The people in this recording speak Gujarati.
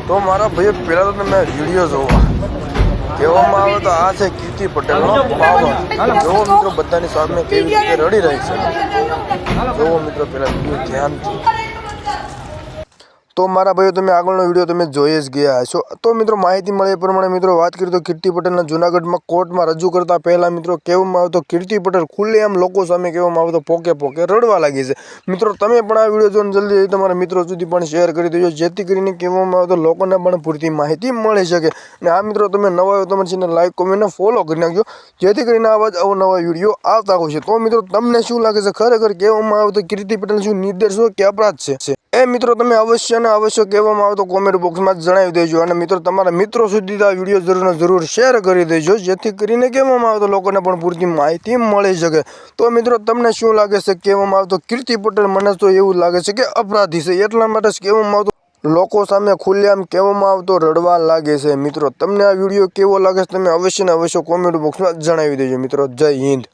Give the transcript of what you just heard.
તો મારા ભાઈઓ પહેલાં તો તમે વિડીયો જોવા કહેવામાં આવે તો આ છે કીર્તિ પટેલનો પાવર। જોવો મિત્રો બધાની સામે કેવી રીતે રડી રહી છે। જોવો મિત્રો પહેલાં વિડીયો ધ્યાનથી। તો મારા ભાઈઓ તમે આગળનો વિડીયો તમે જોઈ જ ગયા હશો। તો મિત્રો માહિતી મળે એ પ્રમાણે મિત્રો વાત કરીએ તો કીર્તિ પટેલના જૂનાગઢમાં કોર્ટમાં રજૂ કરતા પહેલાં મિત્રો કહેવામાં આવે તો કીર્તિ પટેલ ખુલ્લેઆમ લોકો સામે કહેવામાં આવે તો પોકે પોકે રડવા લાગી છે। મિત્રો તમે પણ આ વિડીયો જોઈને જલ્દી તમારા મિત્રો સુધી પણ શેર કરી દેજો, જેથી કરીને કહેવામાં આવે તો લોકોને પણ પૂરતી માહિતી મળી શકે। અને આ મિત્રો તમે નવા હોય તમારી ચેનલ લાઈક કોમેન્ટ ફોલો કરી નાખજો, જેથી કરીને આવા જ અવનવા વિડીયો આવતા હોય છે। તો મિત્રો તમને શું લાગે છે, ખરેખર કહેવામાં આવે તો કીર્તિ પટેલ શું નિર્દોષ હોય કે અપરાધ છે? એ મિત્રો તમે અવશ્ય ને અવશ્ય કહેવામાં આવે તો કોમેન્ટ બોક્સમાં જણાવી દેજો। અને મિત્રો તમારા મિત્રો સુધી આ વિડીયો જરૂર ને જરૂર શેર કરી દેજો, જેથી કરીને કહેવામાં આવે તો લોકોને પણ પૂરતી માહિતી મળી શકે। તો મિત્રો તમને શું લાગે છે, કહેવામાં આવે તો કીર્તિ પટેલ મને તો એવું લાગે છે કે અપરાધી છે, એટલા માટે જ કહેવામાં આવતું લોકો સામે ખુલ્લેઆમ કહેવામાં આવતો રડવા લાગે છે। મિત્રો તમને આ વિડીયો કેવો લાગે છે તમે અવશ્ય ને અવશ્ય કોમેન્ટ બોક્સમાં જણાવી દેજો। મિત્રો જય હિન્દ।